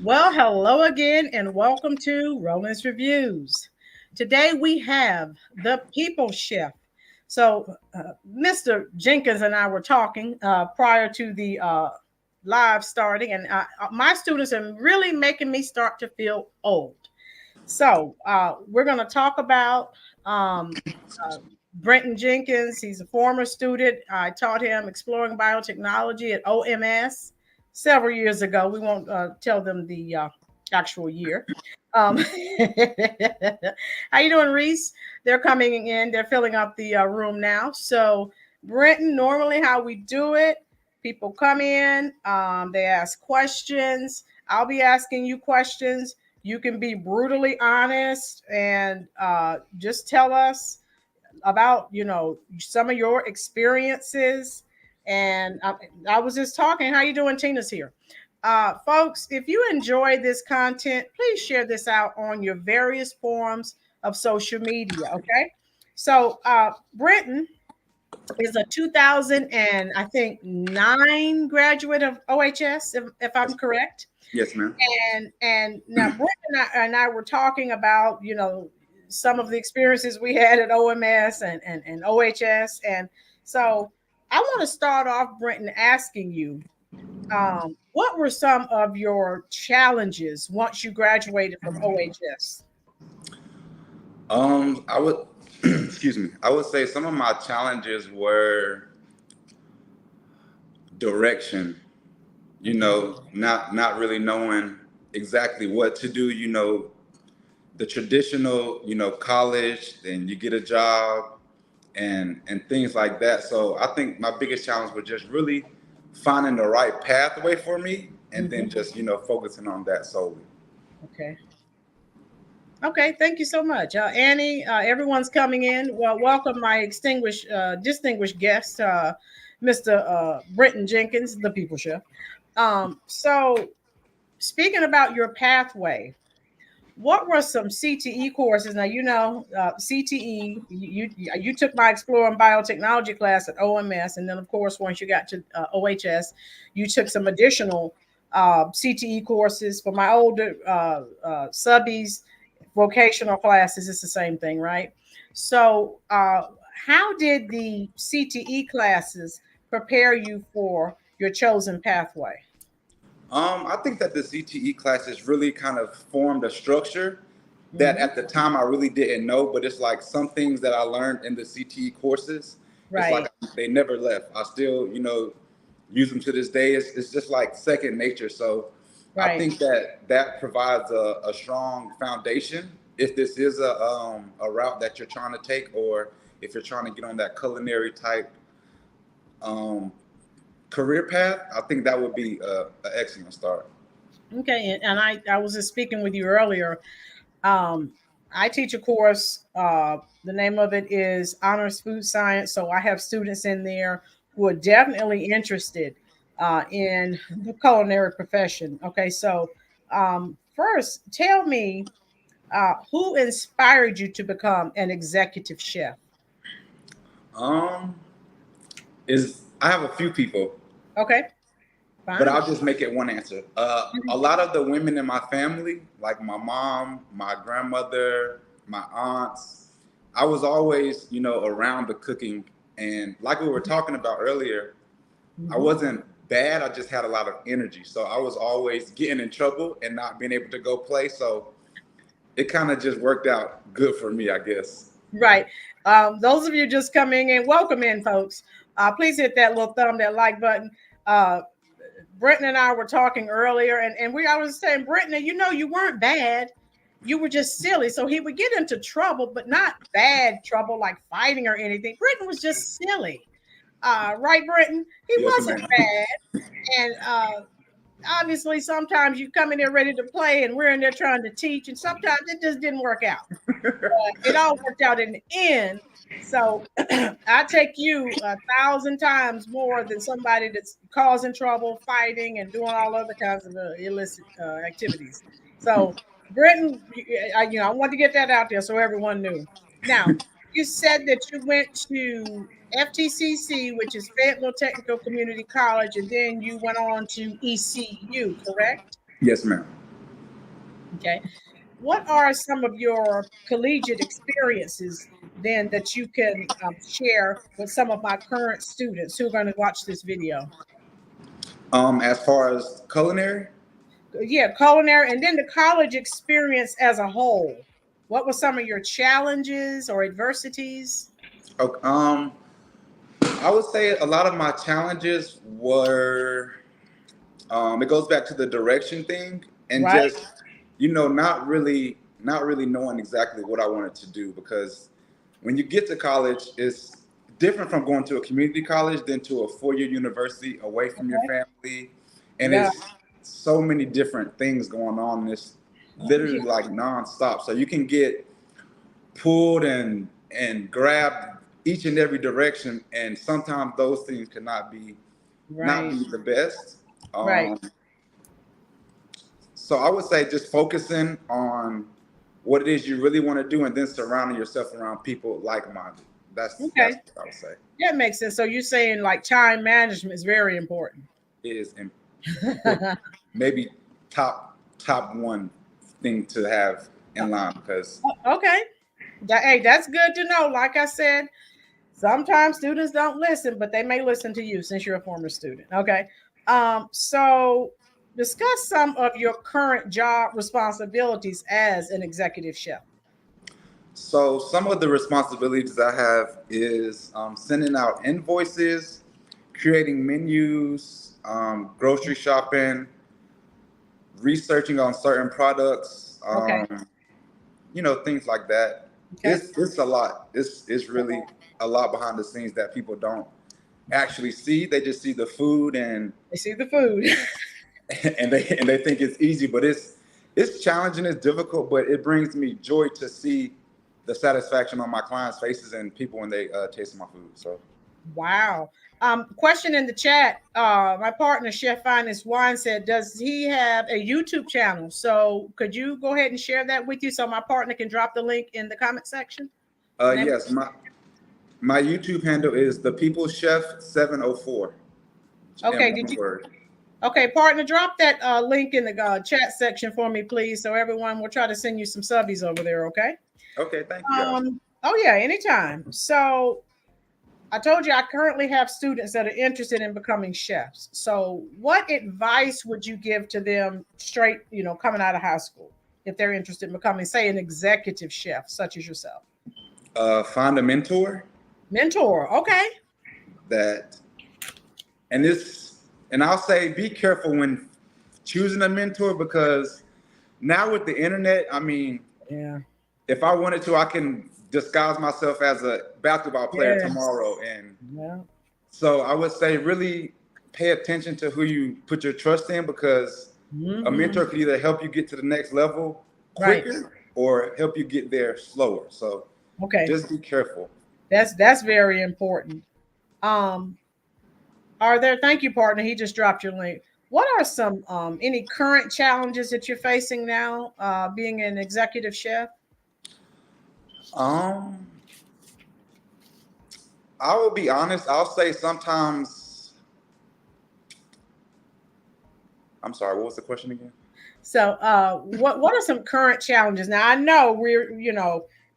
Well, hello again, and welcome to Rolynn's Reviews. Today we have the People Chef. Mr. Jenkins and I were talking prior to the live starting, and my students are really making me start to feel old. We're going to talk about uh, Brenton Jenkins. He's a former student. I taught him exploring biotechnology at OMS several years ago. We won't tell them the actual year. Um, how you doing, Reese? They're coming in. They're filling up the room now. So, Brenton, normally how we do it, people come in, they ask questions. I'll be asking you questions. You can be brutally honest and just tell us about some of your experiences. And I was just talking. How you doing? Tina's here. Folks, if you enjoy this content, please share this out on your various forms of social media. Okay. Brenton is a 2000 and I think 9 graduate of OHS, if I'm correct. Yes, ma'am. And now Brenton and I were talking about some of the experiences we had at OMS and OHS, and so I want to start off, Brenton, asking you, what were some of your challenges once you graduated from OHS? I would, excuse me. I would say some of my challenges were direction. Not really knowing exactly what to do. The traditional, college, then you get a job, and things like that. So I think my biggest challenge was just really finding the right pathway for me, and then just focusing on that solely. Okay. Okay, thank you so much, Annie. Everyone's coming in. Well, welcome my distinguished guest, Mr. Brenton Jenkins, the People Chef. So, speaking about your pathway, what were some CTE courses? Now, CTE. You took my Exploring Biotechnology class at OMS, and then of course, once you got to OHS, you took some additional CTE courses. For my older subbies, vocational classes, it's the same thing, right? So, how did the CTE classes prepare you for your chosen pathway? I think that the CTE classes really kind of formed a structure that at the time I really didn't know, but it's like some things that I learned in the CTE courses. It's Right. like they never left. I still, use them to this day. It's just like second nature. So I Right. think that provides a strong foundation if this is a route that you're trying to take, or if you're trying to get on that culinary type um, career path. I think that would be an excellent start. Okay, and I was just speaking with you earlier. Um, I teach a course. The name of it is Honors Food Science. So I have students in there who are definitely interested in the culinary profession. Okay, so first, tell me who inspired you to become an executive chef? Um, is I have a few people, Okay, but fine. I'll just make it one answer. A lot of the women in my family, like my mom, my grandmother, my aunts, I was always, around the cooking. And like we were talking about earlier, I Mhm. wasn't bad. I just had a lot of energy. So I was always getting in trouble and not being able to go play. So it kind of just worked out good for me, I guess. Right. Those of you just coming in, welcome in, folks. Please hit that little that like button. Uh, Brenton and I were talking earlier, and I was saying, Brenton, you weren't bad. You were just silly. So he would get into trouble, but not bad trouble like fighting or anything. Brenton was just silly. Right, Brenton? He Yes, wasn't ma'am. bad. And obviously, sometimes you come in there ready to play, and we're in there trying to teach, and sometimes it just didn't work out. It all worked out in the end. So I take you 1,000 times more than somebody that's causing trouble, fighting, and doing all other kinds of illicit activities. So, Brenton, I want to get that out there so everyone knew. Now, you said that you went to FTCC, which is Fayetteville Technical Community College, and then you went on to ECU, correct? Yes, ma'am. Okay. What are some of your collegiate experiences then that you can share with some of my current students who are going to watch this video? As far as culinary, Yeah, culinary, and then the college experience as a whole. What were some of your challenges or adversities? okay, I would say a lot of my challenges were, it goes back to the direction thing and Right? just, not really knowing exactly what I wanted to do, because when you get to college, it's different from going to a community college than to a four-year university away from your Okay. family. And Yeah. it's so many different things going on. And it's literally like nonstop. So you can get pulled and grabbed each and every direction, and sometimes those things cannot be not Right. be the best. Right. So I would say just focusing on what it is you really want to do, and then surrounding yourself around people like-minded. That's Okay. what I would say That makes sense. So you're saying like time management is very important. is important. Maybe top one thing to have in line, because Okay. Hey, that's good to know. Like I said, sometimes students don't listen, but they may listen to you since you're a former student. Okay. So discuss some of your current job responsibilities as an executive chef. so some of the responsibilities I have is sending out invoices, creating menus, grocery shopping, researching on certain products, Okay. things like that. Okay. It's a lot. It's really a lot behind the scenes that people don't actually see. They just see the food and They see the food. and they think it's easy, but it's challenging, it's difficult, but it brings me joy to see the satisfaction on my clients' faces and people when they taste my food. So Wow. Question in the chat. My partner, Chef Finest Wine, said, does he have a YouTube channel? So could you go ahead and share that with you so my partner can drop the link in the comment section? yes, my YouTube handle is the People's Chef 704. Okay. In one word. Okay, partner, drop that link in the chat section for me, please. So everyone will try to send you some subbies over there. Okay. Okay, thank you guys. Oh yeah, anytime. So I told you I currently have students that are interested in becoming chefs. So what advice would you give to them straight, coming out of high school, if they're interested in becoming, say, an executive chef, such as yourself? Find a mentor Mentor. Okay. that, and this, and I'll say be careful when choosing a mentor, because now with the internet, I mean, Yeah. if I wanted to, I can disguise myself as a basketball player Yes. tomorrow. And Yeah. so I would say really pay attention to who you put your trust in, because a mentor could either help you get to the next level quicker, Right. or help you get there slower. So Okay. just be careful. That's very important. Um, thank you, partner. He just dropped your link. What are some any current challenges that you're facing now, being an executive chef? Um, I will be honest. I'll say sometimes. I'm sorry. What was the question again? So, what are some current challenges? Now, I know we're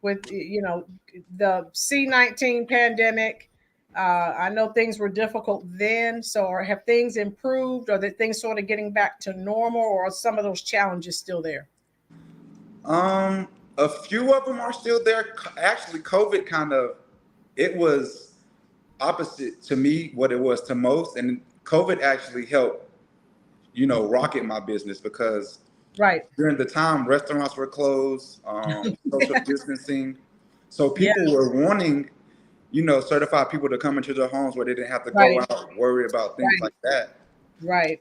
with the C-19 pandemic. I know things were difficult then. So, have things improved, or that things sort of getting back to normal, or are some of those challenges still there? A few of them are still there. Actually, COVID it was opposite to me what it was to most, and COVID actually helped, rocket my business, because Right. during the time restaurants were closed, social distancing, so Yeah. people were wanting, certified people to come into their homes where they didn't have to go Right. out, worry about things Right. like that. Right.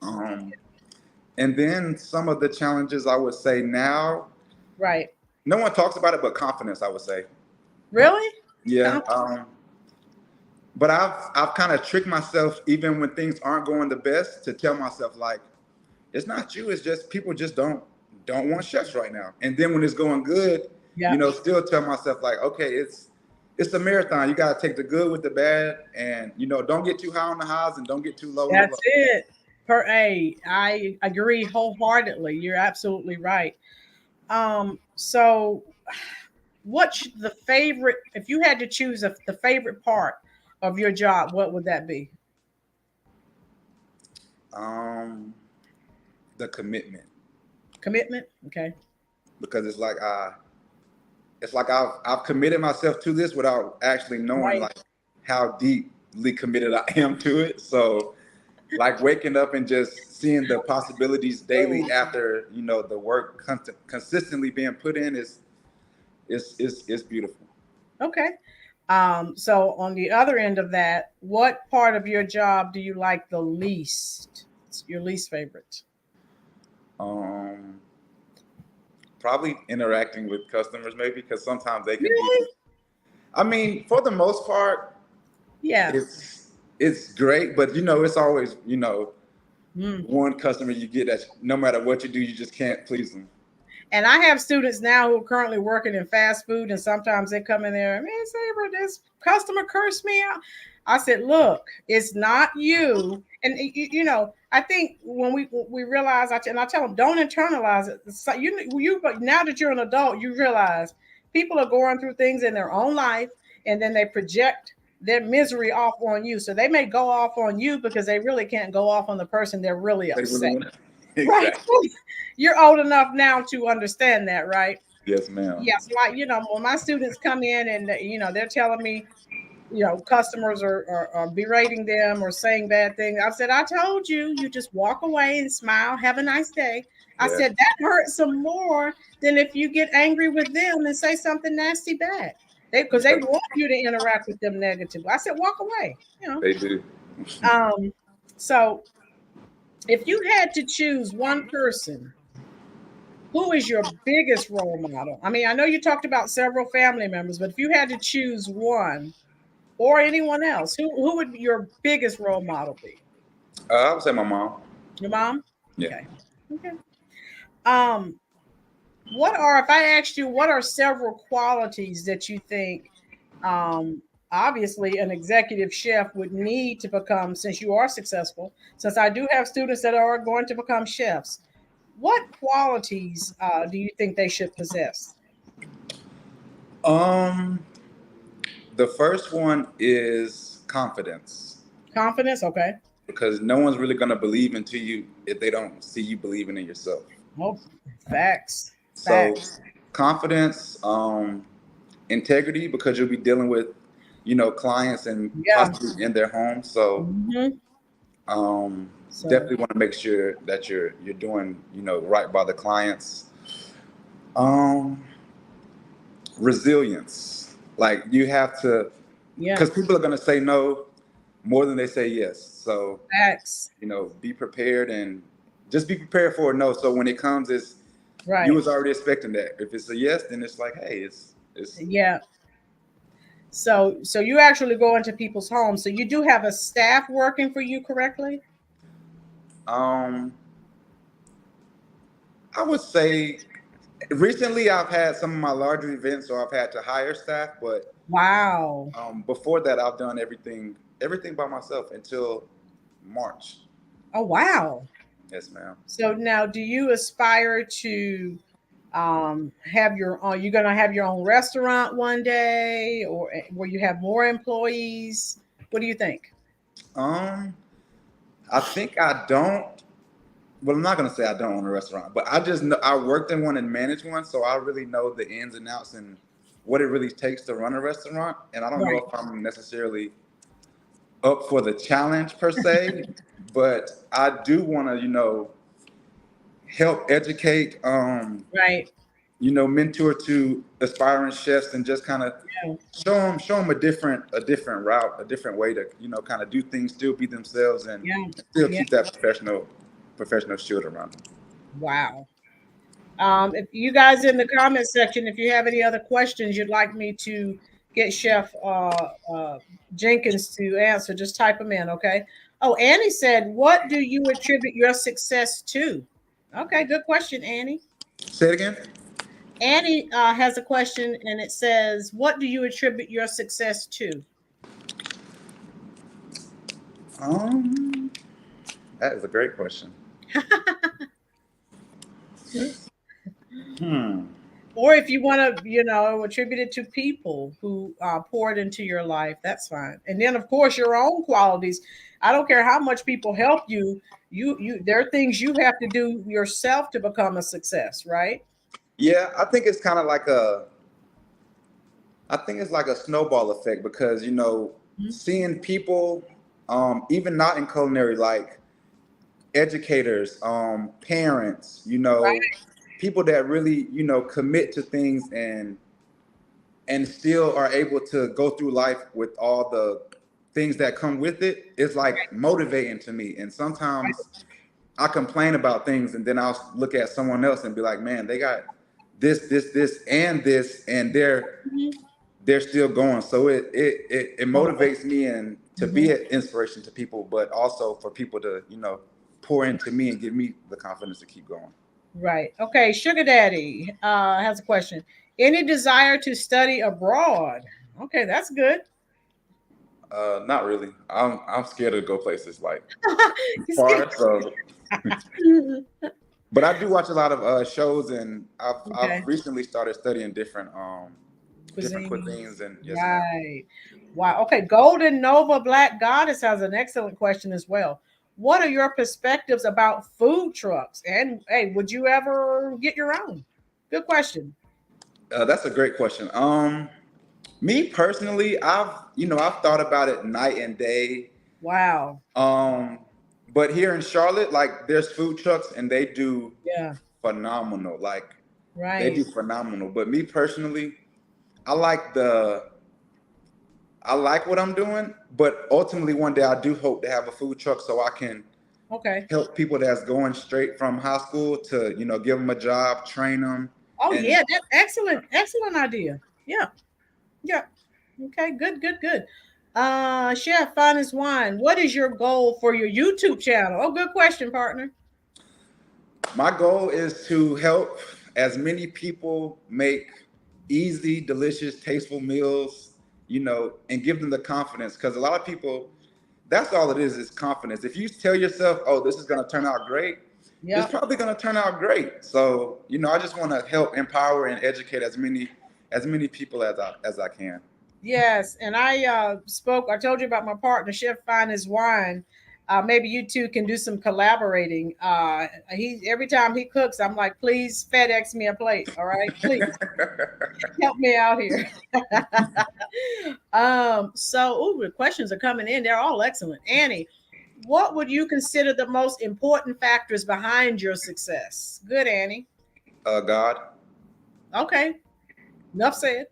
And then some of the challenges I would say now, Right. no one talks about it, but confidence, I would say. Really? Yeah. But I've kind of tricked myself, even when things aren't going the best, to tell myself like, it's not you, it's just people just don't want chefs right now. And then when it's going good, Yeah. still tell myself like, okay, it's a marathon. You gotta take the good with the bad, and don't get too high on the highs and don't get too low on the That's low. it. I agree wholeheartedly. You're absolutely right. So what's the favorite, if you had to choose the favorite part of your job, what would that be? Um, the commitment, Commitment. Okay. because it's like I've committed myself to this without actually knowing Right. like how deeply committed I am to it. So like waking up and just seeing the possibilities Oh, daily after the work consistently being put in is beautiful. okay. So on the other end of that, what part of your job do you like the least? It's your least favorite. Um, Probably interacting with customers maybe because sometimes they can be. Really? I mean, for the most part, Yeah. it's great, but it's always Mm. one customer you get that no matter what you do, you just can't please them. And I have students now who are currently working in fast food, and sometimes they come in there, man, Saber, this customer cursed me out. I said, look, it's not you. And I think when we realize, and I tell them, don't internalize it. So but now that you're an adult, you realize people are going through things in their own life, and then they project their misery off on you. So they may go off on you because they really can't go off on the person they're really They really upset. want Right. exactly. You're old enough now to understand that, right? Yes, ma'am. Yes, like when my students come in and they're telling me, customers are berating them or saying bad things. I said, I told you, you just walk away and smile, have a nice day. I Yeah, said that hurts some more than if you get angry with them and say something nasty back. Because they yeah, want you to interact with them negatively. I said, walk away. they do. Um, so if you had to choose one person, who is your biggest role model? I mean, I know you talked about several family members, but if you had to choose one or anyone else, who would your biggest role model be? I would say my mom. Your mom? Yeah. Okay. Okay. Um, if I asked you, what are several qualities that you think, um, obviously an executive chef would need to become, since you are successful, since I do have students that are going to become chefs, what qualities do you think they should possess? Um, the first one is confidence, Confidence? Okay. because no one's really gonna believe into you if they don't see you believing in yourself. Oh, facts. So Facts. confidence, integrity, because you'll be dealing with clients and Yeah. possibly in their homes. So Hmm. um, So, definitely want to make sure that you're doing right by the clients. Um, Resilience, like you have to, yeah, because people are going to say no more than they say yes. So facts. be prepared and just be prepared for a no. So when it comes, it's you Right. was already expecting that. If it's a yes, then it's like, hey, it's Yeah. So you actually go into people's homes. So you do have a staff working for you correctly? um I would say recently I've had some of my larger events, so I've had to hire staff, but Wow. before that I've done everything by myself until March. Oh, wow. Yes, ma'am. So now do you aspire to have your own, you're going to have your own restaurant one day, or where you have more employees? What do you think? Um, I think I don't. Well, I'm not gonna say I don't own a restaurant, but I just know I worked in one and managed one, so I really know the ins and outs and what it really takes to run a restaurant. And I don't know Right. if I'm necessarily up for the challenge per se, but I do want to, help educate, Right. mentor to aspiring chefs and just kind of Yeah. show them a different route, a different way to, kind of do things, still be themselves, and Yeah. still Yeah. keep that professional shield around them. Wow. If you guys in the comment section, if you have any other questions you'd like me to get Chef Jenkins to answer, just type them in, okay? Oh, Annie said, what do you attribute your success to? Okay, good question, Annie. Say it again. Annie has a question and it says, what do you attribute your success to? Um, that is a great question. Or if you want to, attribute it to people who poured into your life, that's fine. And then, of course, your own qualities. I don't care how much people help you. There are things you have to do yourself to become a success, right? Yeah, I think it's kind of like a snowball effect because, Mhm. seeing people, even not in culinary, like educators, parents, Right. people that really, commit to things and still are able to go through life with all the things that come with it, it's like motivating to me. And sometimes I complain about things and then I'll look at someone else and be like, man, they got this, and Mhm. they're still going. So it motivates me and to be Mhm. an inspiration to people, but also for people to, pour into me and give me the confidence to keep going. Right. Okay. Sugar Daddy has a question. Any desire to study abroad? Okay, that's good. Not really. I'm scared to go places like You scared? far. So, but I do watch a lot of shows, and I've Okay. recently started studying different Cuisines. cuisines, and yes, ma'am. Right. Wow. Okay. Golden Nova Black Goddess has an excellent question as well. What are your perspectives about food trucks? And hey, would you ever get your own? Good question. That's a great question. Me personally, I've thought about it night and day. Wow. Um, but here in Charlotte, like there's food trucks and they do Yeah. phenomenal. Like they do Right. phenomenal. But me personally, I like the I like what I'm doing, but ultimately one day I do hope to have a food truck so I can Okay. help people that's going straight from high school to, give them a job, train them, Oh and yeah, that's excellent. Excellent idea. Yeah. Yeah. Okay. Good. Good. Good. Chef Finest Wine. What is your goal for your YouTube channel? Oh, good question, partner. my goal is to help as many people make easy, delicious, tasteful meals, and give them the confidence. Because a lot of people, that's all it is confidence. If you tell yourself, oh, this is going to turn out great, it's Yep. probably going to turn out great. So, I just want to help empower and educate as many people as I can. Yes, and I told you about my partner, Chef Fine His Wine. Maybe you two can do some collaborating. He every time he cooks, I'm like, please FedEx me a plate. All right, please help me out here. The questions are coming in. They're all excellent. Annie, what would you consider the most important factors behind your success? Good, Annie. God. Okay, enough said.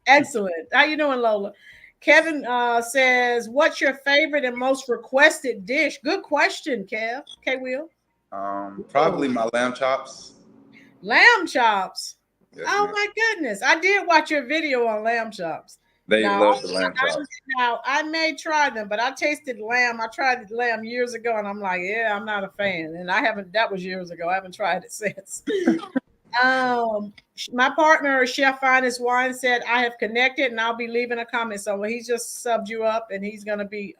Excellent. How you doing, Lola? Kevin says, "What's your favorite and most requested dish?" Good question, Kev. K. Will. Probably my lamb chops. Lamb chops. Yes, Oh ma'am. my goodness! I did watch your video on lamb chops. They Now, love the lamb chops. I may try them, but I tasted lamb. I tried lamb years ago, and I'm like, yeah, I'm not a fan. And I haven't. That was years ago. I haven't tried it since. My partner, Chef Finest Wine, said I have connected and I'll be leaving a comment. So he just subbed you up and he's going to be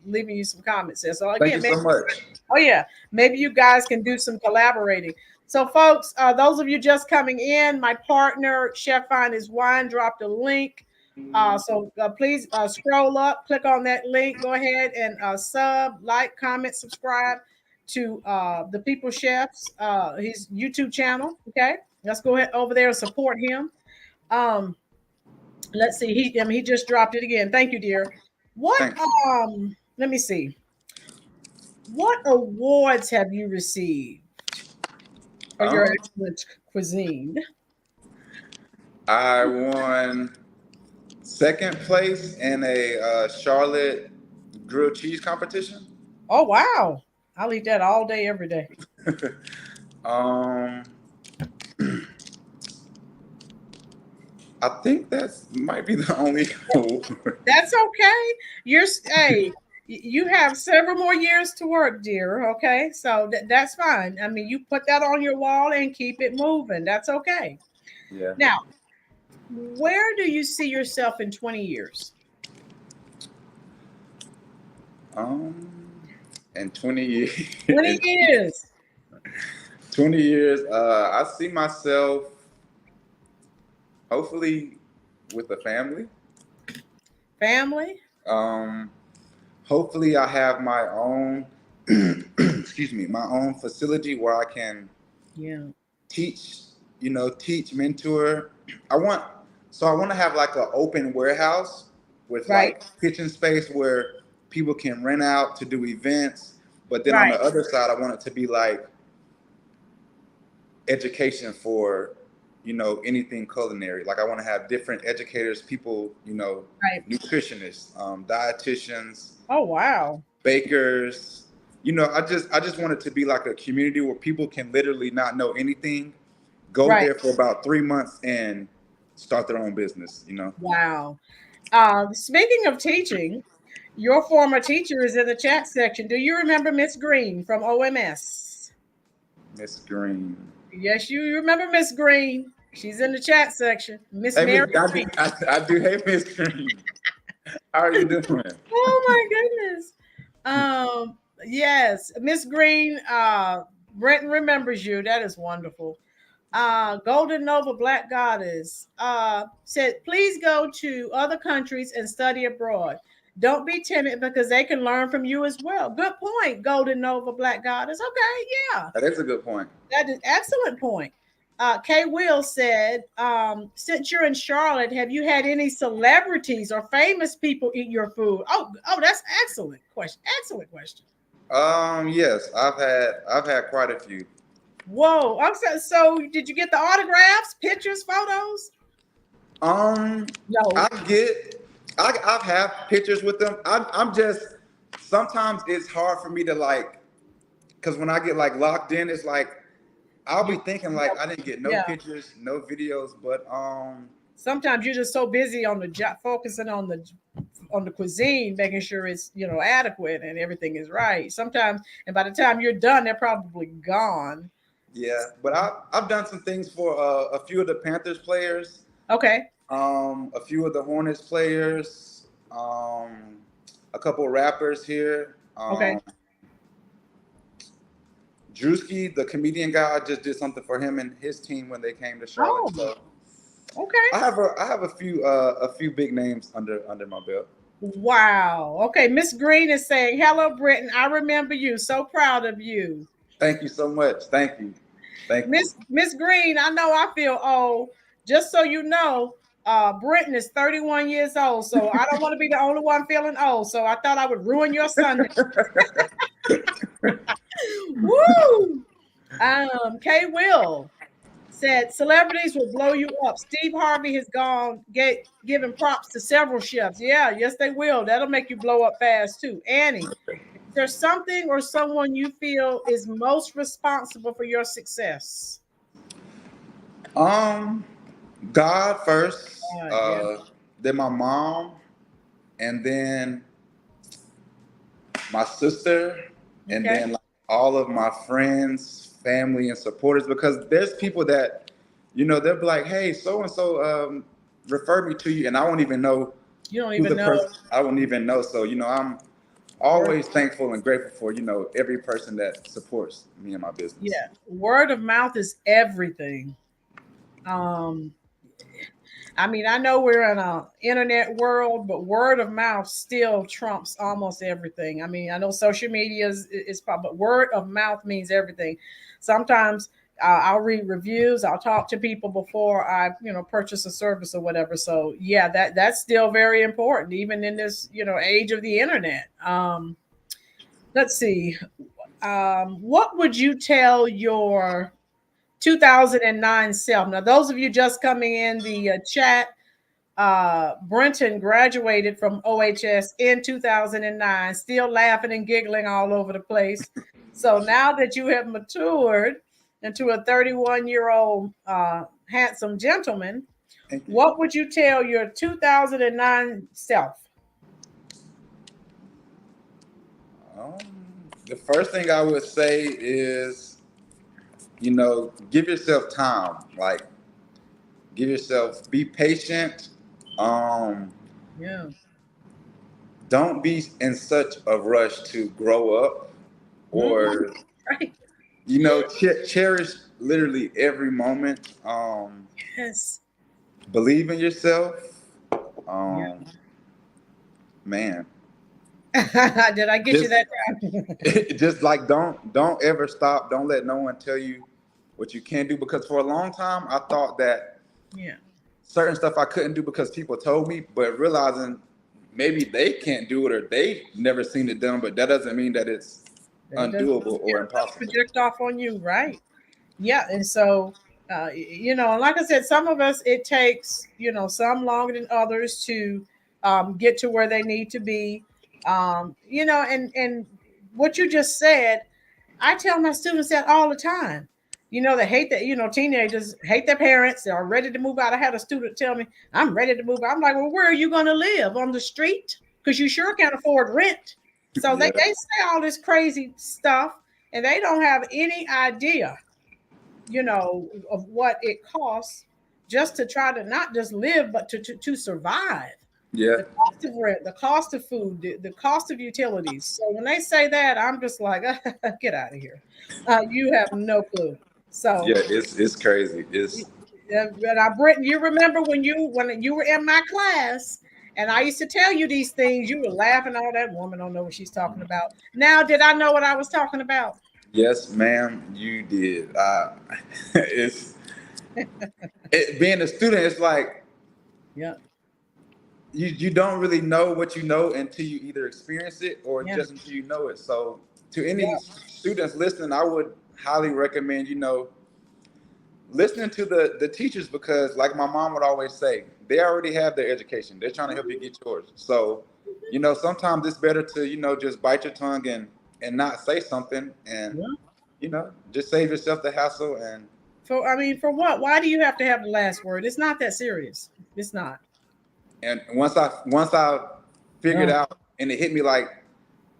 leaving you some comments there. So Thank you again, maybe, so much. oh yeah, maybe you guys can do some collaborating. So folks, those of you just coming in, my partner, Chef Finest Wine, dropped a link. So please scroll up, click on that link, go ahead and sub, like, comment, subscribe to the People Chefs, his YouTube channel. Okay, let's go ahead over there and support him. Um, let's see. He just dropped it again. Thank you, dear. What Thanks. let me see. What awards have you received for your Um, excellent cuisine? I won second place in a Charlotte grilled cheese competition. Oh wow. I'll eat that all day, every day. um, I think that's might be the only award. That's okay. Hey, you have several more years to work, dear. Okay, so that's fine. I mean, you put that on your wall and keep it moving. That's okay. Yeah. Now, where do you see yourself in 20 years? Um, in 20 years, 20 years. 20 years. I see myself hopefully with a family. Family? Um, Hopefully, I have my own, excuse me, my own facility where I can Yeah. teach, teach, mentor. I want, I want to have like an open warehouse with Right. like kitchen space where people can rent out to do events. But then on Right. the other side, I want it to be like education for, anything culinary. Like I want to have different educators, people, Right. nutritionists, dietitians, Oh, wow. bakers. I just want it to be like a community where people can literally not know anything, go Right. there for about 3 months and start their own business. Wow. Speaking of teaching, your former teacher is in the chat section. Do you remember Miss Green from OMS? Miss Green. Yes, you remember Miss Green. She's in the chat section. Miss Hey, Mary I do, Green. I do hate Miss Green. How are you doing? Oh my goodness. Yes, Miss Green, Brenton remembers you. That is wonderful. Golden Nova Black Goddess said, please go to other countries and study abroad. Don't be timid because they can learn from you as well. Good point, Golden Nova Black Goddess. Okay, yeah, That is a good point. that is excellent point. Kay Will said, since you're in Charlotte, have you had any celebrities or famous people eat your food? Oh, that's excellent question. Excellent question. Yes, I've had quite a few. Whoa. So did you get the autographs, pictures, photos? Um, No. I get, I've had pictures with them. I'm just sometimes it's hard for me to like, because when I get like locked in, it's like I'll be You, thinking like I didn't get no yeah. pictures, no videos, but Sometimes you're just so busy on the job, focusing on the cuisine, making sure it's adequate and everything is right. Sometimes, and by the time you're done, they're probably gone. yeah. But I've done some things for a few of the Panthers players, Okay. a few of the Hornets players, a couple of rappers here. Okay. Drewski, the comedian guy, I just did something for him and his team when they came to Charlotte. Oh, So okay. I have a few big names under my belt. Wow. Okay. Miss Green is saying, hello, Britton. I remember you. So proud of you. Thank you so much. Thank you. Thank you. Miss Green, I know I feel old. Just so you know, Britton is 31 years old. So I don't want to be the only one feeling old. So I thought I would ruin your Sunday. Woo! Kay Will said celebrities will blow you up. Steve Harvey has given props to several chefs. Yeah, yes, they will. That'll make you blow up fast too. Annie, is there something or someone you feel is most responsible for your success? Um, God first, Yeah. then my mom, and then my sister, and Okay. then like all of my friends, family, and supporters. Because there's people that, they'll be like, "Hey, so and so, refer me to you," and I won't even know You don't who even the know. person. I won't even know. So I'm always thankful and grateful for every person that supports me and my business. Yeah. Word of mouth is everything. Um, I mean, I know we're in an internet world, but word of mouth still trumps almost everything. I mean, I know social media is probably, but word of mouth means everything. Sometimes I'll read reviews, I'll talk to people before I, purchase a service or whatever. So yeah, that's still very important, even in this, age of the internet. Let's see. What would you tell your 2009 self? Now, those of you just coming in the chat, Brenton graduated from OHS in 2009, still laughing and giggling all over the place. So now that you have matured into a 31-year-old handsome gentleman, Thank you. what would you tell your 2009 self? Um, the first thing I would say is, give yourself time. Like, be patient. Um, Yeah. don't be in such a rush to grow up Mm-hmm. or Right. Cherish literally every moment. Yes. Believe in yourself. Yeah. Um, man, Did I get you just that time? just like don't ever stop. Don't let no one tell you what you can't do, because for a long time I thought that Yeah. certain stuff I couldn't do because people told me, but realizing maybe they can't do it or they never seen it done, but that doesn't mean that it's That doesn't, undoable or don't impossible. project off on you, right? Yeah. And so, like I said, some of us, it takes, some longer than others to get to where they need to be. And what you just said, I tell my students that all the time. They hate that, teenagers hate their parents. They are ready to move out. I had a student tell me, I'm ready to move out. I'm like, well, where are you going to live? On the street? Because you sure can't afford rent. So they Yeah, say all this crazy stuff and they don't have any idea, of what it costs just to try to not just live, but to survive. yeah, The cost of rent, the cost of food, the cost of utilities. So when they say that, I'm just like, get out of here. You have no clue. So, yeah. It's crazy. It's Britton, you remember when you were in my class and I used to tell you these things, you were laughing. All that woman don't know what she's talking about. Now, did I know what I was talking about? Yes, ma'am. You did. It's being a student. It's like Yeah, you don't really know what you know until you either experience it or yeah, just until you know it. So to yeah, any students listening, I would highly recommend listening to the teachers, because like my mom would always say, they already have their education. They're trying to help you get yours. So sometimes it's better to just bite your tongue and not say something, and yeah. just save yourself the hassle. For what? Why do you have to have the last word? It's not that serious. It's not. And once I figured Oh. out, and it hit me like,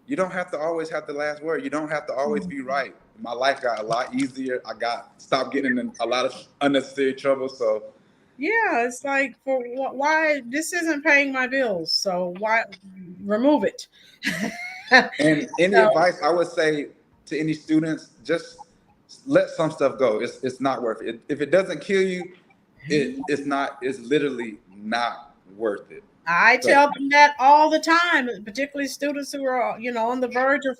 you don't have to always have the last word. You don't have to always be right. My life got a lot easier. I got stopped getting in a lot of unnecessary trouble. So, Yeah, it's like why this isn't paying my bills, so why remove it? and any So, advice I would say to any students, just let some stuff go. It's not worth it. If it doesn't kill you, it's literally not worth it. I So, tell them that all the time, particularly students who are, on the verge of,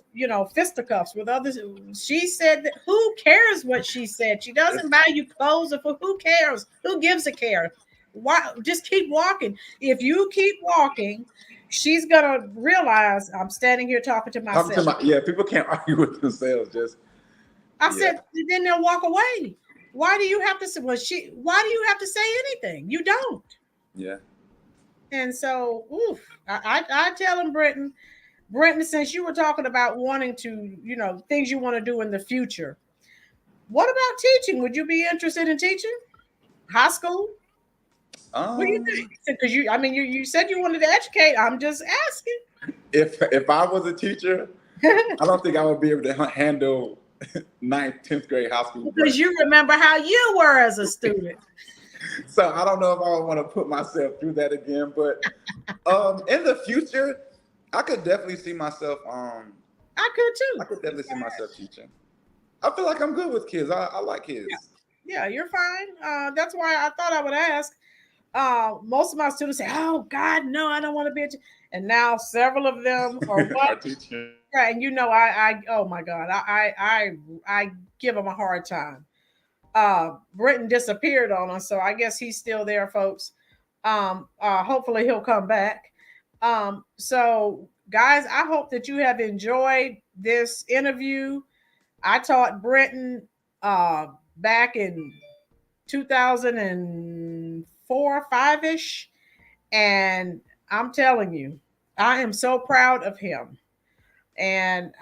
fisticuffs with others. She said that who cares what she said? She doesn't it's, buy you clothes, or for who cares? Who gives a care? Why just keep walking? If you keep walking, she's gonna realize I'm standing here talking to talking to myself. my yeah, people can't argue with themselves. Just I yeah, said, then they'll walk away. Why do you have to say? Well, why do you have to say anything? You don't. yeah. And so, oof, I tell him, Brenton, since you were talking about wanting to, things you want to do in the future, what about teaching? Would you be interested in teaching high school? What do you Um, think? Because you said you wanted to educate. I'm just if I was a teacher, asking. I don't think I would be able to handle ninth, 10th grade high school Because brush. you remember how you were as a student. So I don't know if I would want to put myself through that again. But in the future, I could definitely see myself. I could I too. could definitely see myself teaching. I feel like I'm good with kids. I like Yeah, kids. yeah, you're fine. That's why I thought I would ask. Most of my students say, "Oh God, no, I don't want to be a teacher." And now several of them are Our what? teacher. Yeah, and oh my God, I give them a hard time. Brenton disappeared on us, so I guess he's still there, folks. Hopefully he'll come back. So guys, I hope that you have enjoyed this interview. I taught Brenton back in 2004, 5-ish. And I'm telling you, I am so proud of him. And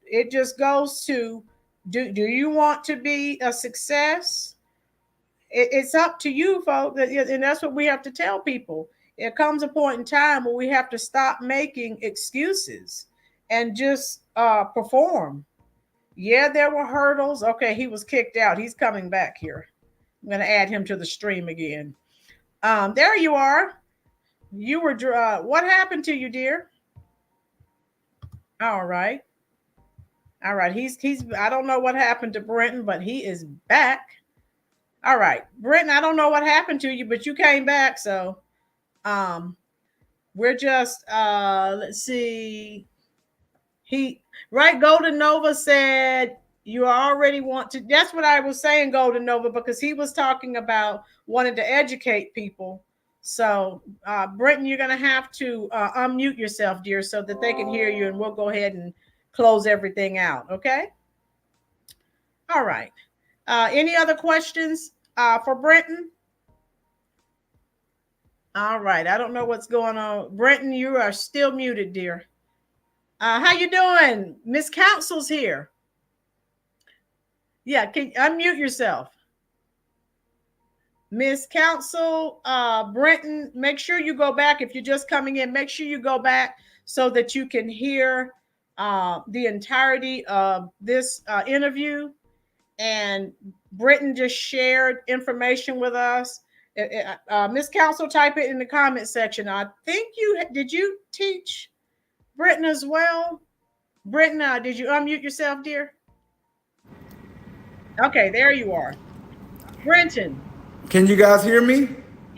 it just goes to do you want to be a success? It's up to you, folks. And that's what we have to tell people. There comes a point in time where we have to stop making excuses and just perform. Yeah, there were hurdles. Okay, he was kicked out. He's coming back here. I'm going to add him to the stream again. There you are. You were. What happened to you, dear? All right. All right. He's I don't know what happened to Brenton, but he is back. All right. Brenton, I don't know what happened to you, but you came back. So um we're just let's see. He right, Golden Nova said you already want to. That's what I was saying, Golden Nova, because he was talking about wanting to educate people. So, Brenton, you're going to have to unmute yourself, dear, so that they can hear you, and we'll go ahead and close everything out. Okay. All right. Any other questions for Brenton? All right. I don't know what's going on. Brenton, you are still muted, dear. How you doing? Miss Council's here. Yeah, can you unmute yourself? Miss Council, Brenton, make sure you go back. If you're just coming in, make sure you go back so that you can hear the entirety of this interview. And Brenton just shared information with us. Miss Council, type it in the comment section. I think did you teach Brenton as well? Brenton, did you unmute yourself, dear? Okay, there you are. Brenton. Can you guys hear me?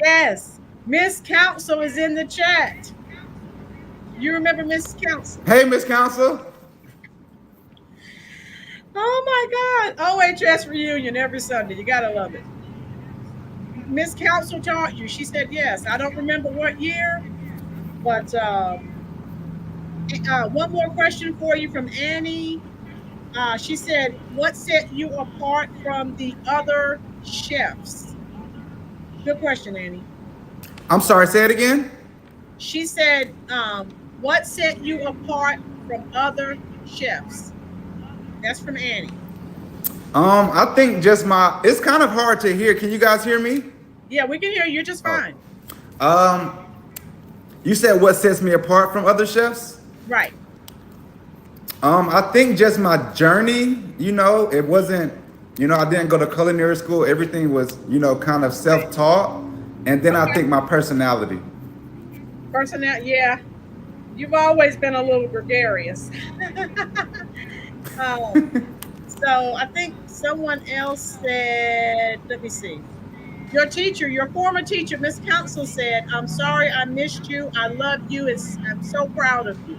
Yes. Miss Council is in the chat. You remember Miss Council? Hey, Miss Council. Oh my God. OHS reunion every Sunday. You gotta love it. Miss Council taught you. She said yes. I don't remember what year, but one more question for you from Annie. She said, what set you apart from the other chefs? Good question, Annie. I'm sorry, say it again. She said, what set you apart from other chefs? That's from Annie. I think just it's kind of hard to hear. Can you guys hear me? Yeah, we can hear you. You're just fine. You said what sets me apart from other chefs? Right. I think just my journey, it wasn't, I didn't go to culinary school. Everything was, kind of self-taught. And then I think my personality. Yeah. You've always been a little gregarious. So I think someone else said, let me see. Your former teacher, Miss Council said, I'm sorry I missed you. I love you. I'm so proud of you.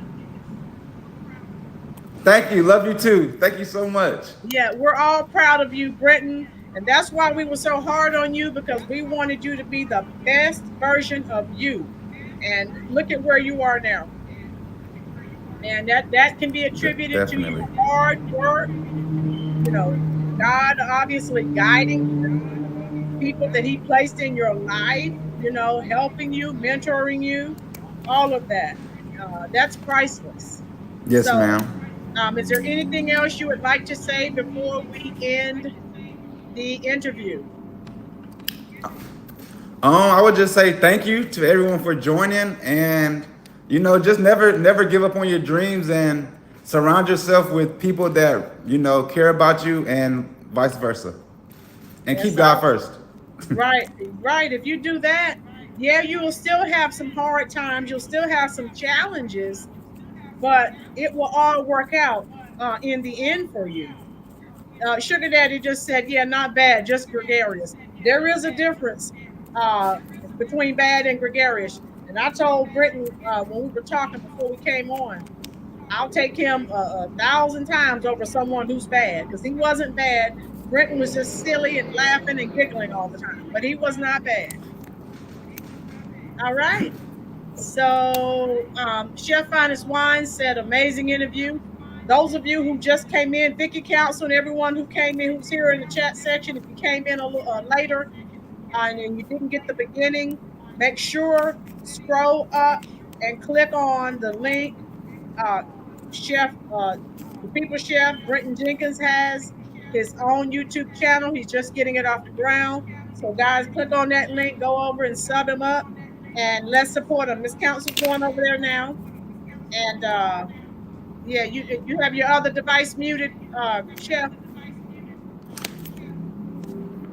Thank you. Love you too. Thank you so much. Yeah, we're all proud of you, Brenton. And that's why we were so hard on you, because we wanted you to be the best version of you. And look at where you are now. And that can be attributed to your hard work. God obviously guiding people that he placed in your life, helping you, mentoring you, all of that. That's priceless. Yes, ma'am. Is there anything else you would like to say before we end the interview? I would just say thank you to everyone for joining, and just never give up on your dreams, and surround yourself with people that care about you, and vice versa, and keep God first. Right. If you do that, yeah, you will still have some hard times, you'll still have some challenges, but it will all work out in the end for you. Sugar Daddy just said, yeah, not bad, just gregarious. There is a difference between bad and gregarious. And I told Brenton when we were talking before we came on, I'll take him 1,000 times over someone who's bad, because he wasn't bad. Brenton was just silly and laughing and giggling all the time, but he was not bad. All right. So Chef Finest Wine said, amazing interview. Those of you who just came in, Vicky Council, and everyone who came in, who's here in the chat section, if you came in a little later and you didn't get the beginning, make sure scroll up and click on the link. The People Chef, Brenton Jenkins, has his own YouTube channel. He's just getting it off the ground. So guys, click on that link, go over and sub him up, and let's support him. Miss Council's going over there now. And yeah, you have your other device muted, Chef.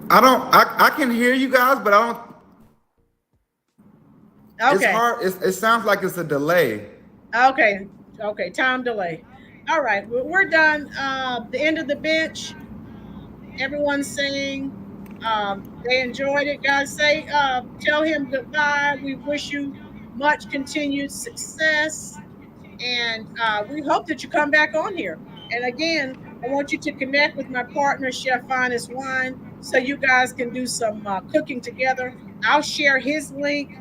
I can hear you guys, but I don't. Okay. It's hard. It sounds like it's a delay. Okay. Time delay. All right, we're done. The end of the bench. Everyone's saying they enjoyed it. Guys, say tell him goodbye. We wish you much continued success, and we hope that you come back on here. And again, I want you to connect with my partner, Chef Finest Wine, so you guys can do some cooking together. I'll share his link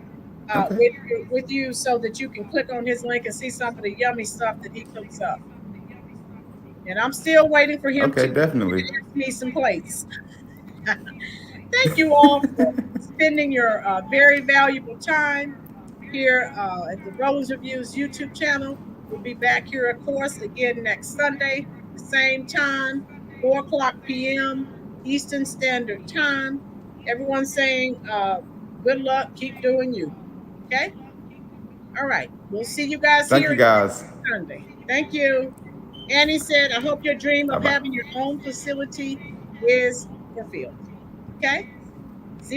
Okay. with you so that you can click on his link and see some of the yummy stuff that he cooks up. And I'm still waiting for him Okay, to definitely. pass me some plates. Thank you all for spending your very valuable time here at the Rollins Reviews YouTube channel. We'll be back here, of course, again next Sunday, the same time, 4 o'clock p.m. Eastern Standard Time. Everyone's saying good luck, keep doing you. Okay? All right. We'll see you guys Thank here you again guys. next Sunday. Thank you. Annie said, I hope your dream Bye of bye. having your own facility is fulfilled. Okay?